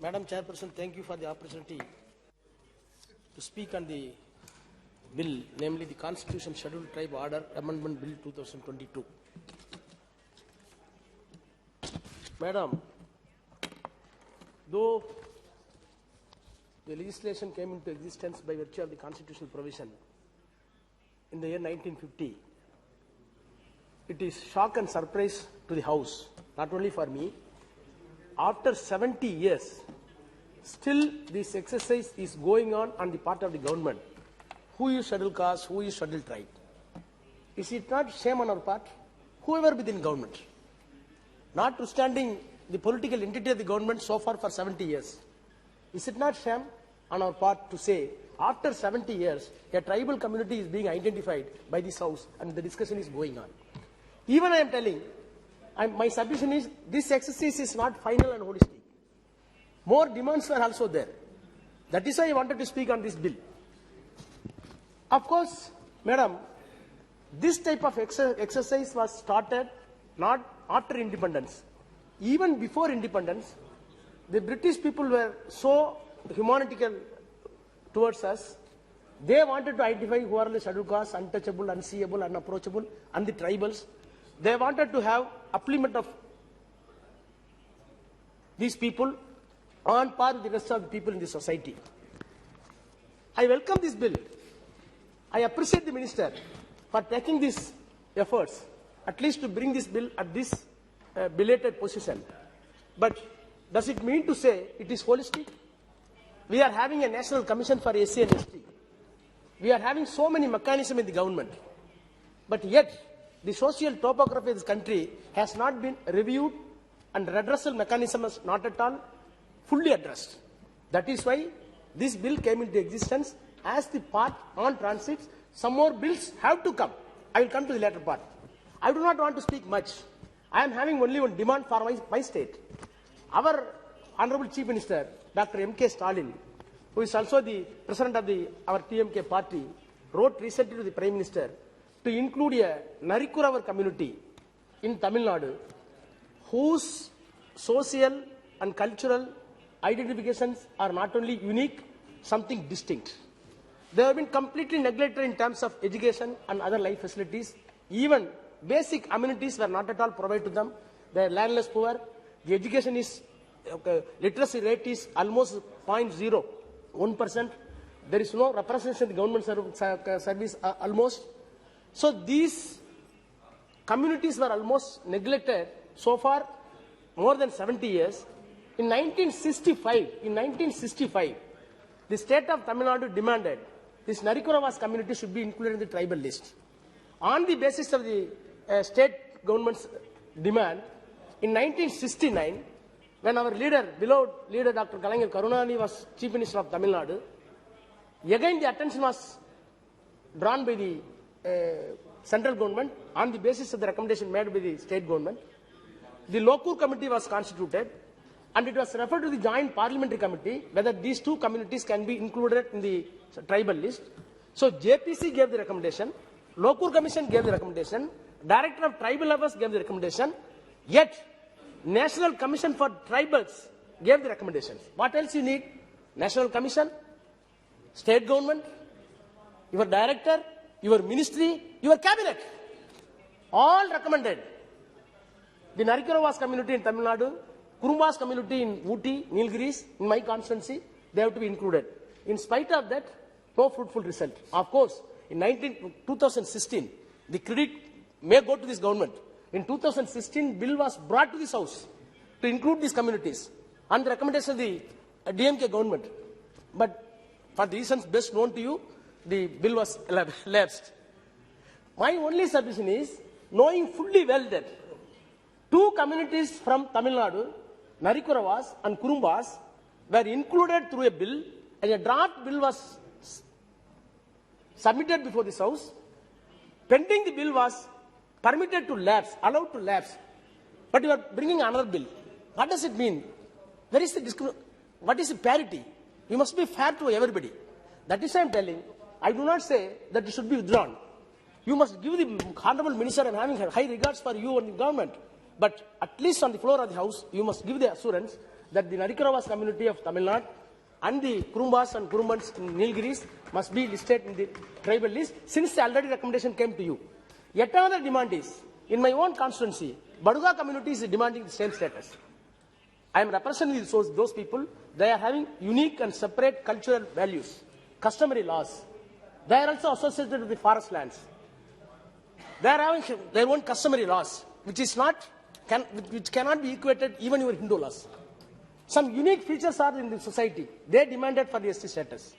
Madam Chairperson, thank you for the opportunity to speak on the bill, namely the Constitution Scheduled Tribe Order Amendment Bill 2022. Madam, though the legislation came into existence by virtue of the constitutional provision in the year 1950, it is shock and surprise to the House, not only for me. After 70 years, still this exercise is going on the part of the government. Who is scheduled caste, who is scheduled tribe? Is it not shame on our part? Whoever within government, notwithstanding the political entity of the government so far for 70 years, is it not shame on our part to say, after 70 years, a tribal community is being identified by this House and the discussion is going on? Even I am telling, my submission is, this exercise is not final and holistic. More demands were also there. That is why I wanted to speak on this bill. Of course, Madam, this type of exercise was started not after independence. Even before independence, the British people were so humanitarian towards us. They wanted to identify who are the scheduled castes, untouchable, unseeable, unapproachable, and the tribals. They wanted to have upliftment of these people on par with the rest of the people in the society. I welcome this bill. I appreciate the minister for taking these efforts, at least to bring this bill at this belated position. But does it mean to say it is holistic? We are having a national commission for SC and ST. We are having so many mechanisms in the government. But yet, the social topography of this country has not been reviewed and redressal mechanism is not at all fully addressed. That is why this bill came into existence as the part on transit. Some more bills have to come. I will come to the latter part. I do not want to speak much. I am having only one demand for my state. Our Honorable Chief Minister, Dr. M.K. Stalin, who is also the President of our TMK party, wrote recently to the Prime Minister to include a Narikuravar community in Tamil Nadu, whose social and cultural identifications are not only unique, something distinct. They have been completely neglected in terms of education and other life facilities. Even basic amenities were not at all provided to them. They are landless poor. The education is, literacy rate is almost 0.01%. There is no representation in the government service almost. So these communities were almost neglected so far more than 70 years. In 1965, the state of Tamil Nadu demanded this Narikuravas community should be included in the tribal list. On the basis of the state government's demand, in 1969, when our beloved leader Dr. Kalaignar Karunanidhi was Chief Minister of Tamil Nadu, again the attention was drawn by the central government on the basis of the recommendation made by the state government. The Lokur committee was constituted and it was referred to the joint parliamentary committee whether these two communities can be included in the tribal list. So JPC gave the recommendation, Lokur commission gave the recommendation, Director of Tribal Affairs gave the recommendation, yet National Commission for Tribals gave the recommendations. What else you need? National Commission, state government, your director, your ministry, your cabinet, all recommended. The Narikuravas community in Tamil Nadu, Kurumbas community in Ooty, Nilgiris, in my constituency, they have to be included. In spite of that, no fruitful result. Of course, in 2016, the credit may go to this government. In 2016, bill was brought to this House to include these communities on the recommendation of the DMK government. But for the reasons best known to you, the bill was lapsed. My only submission is, knowing fully well that two communities from Tamil Nadu, Narikuravas and Kurumbas, were included through a bill, and a draft bill was submitted before this House. Pending the bill was permitted to lapse, allowed to lapse. But you are bringing another bill. What does it mean? Where is the what is the parity? You must be fair to everybody. That is why I am telling. I do not say that it should be withdrawn. You must give the Honorable Minister, and having high regards for you and the government. But at least on the floor of the House, you must give the assurance that the Narikorovas community of Tamil Nadu and the Kurumbas and Kurumbans in Nilgiris must be listed in the tribal list, since the already recommendation came to you. Yet another demand is, in my own constituency, Baduga community is demanding the same status. I am representing those people. They are having unique and separate cultural values, customary laws. They are also associated with the forest lands. They are having their own customary laws, which cannot be equated even with Hindu laws. Some unique features are in the society. They demanded for the ST status.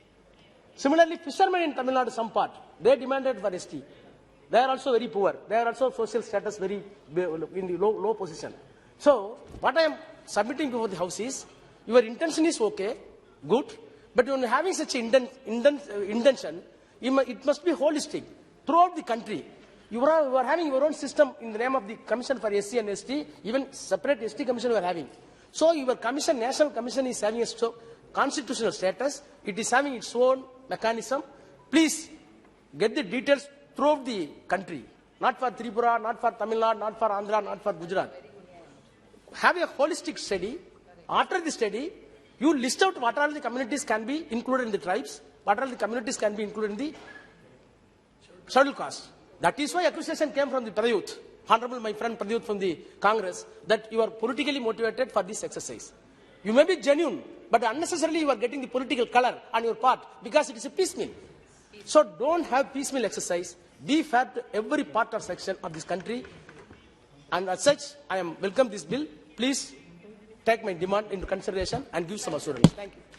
Similarly, fishermen in Tamil Nadu, some part, they demanded for ST. They are also very poor. They are also social status very in the low position. So, what I am submitting before the House is, your intention is okay, good, but when having such an intention, it must be holistic throughout the country. You are having your own system in the name of the Commission for SC and ST, even separate ST Commission you are having. So your commission, National Commission, is having a constitutional status. It is having its own mechanism. Please get the details throughout the country. Not for Tripura, not for Tamil Nadu, not for Andhra, not for Gujarat. Have a holistic study. After the study, you list out what all the communities can be included in the tribes, what all the communities can be included in the scheduled caste. That is why accusation came from the Pradyut, Honorable my friend Pradyut from the Congress, that you are politically motivated for this exercise. You may be genuine, but unnecessarily you are getting the political color on your part because it is a piecemeal. So don't have piecemeal exercise. Be fair to every part or section of this country. And as such, I am welcome this bill. Please take my demand into consideration and give some assurance. Thank you.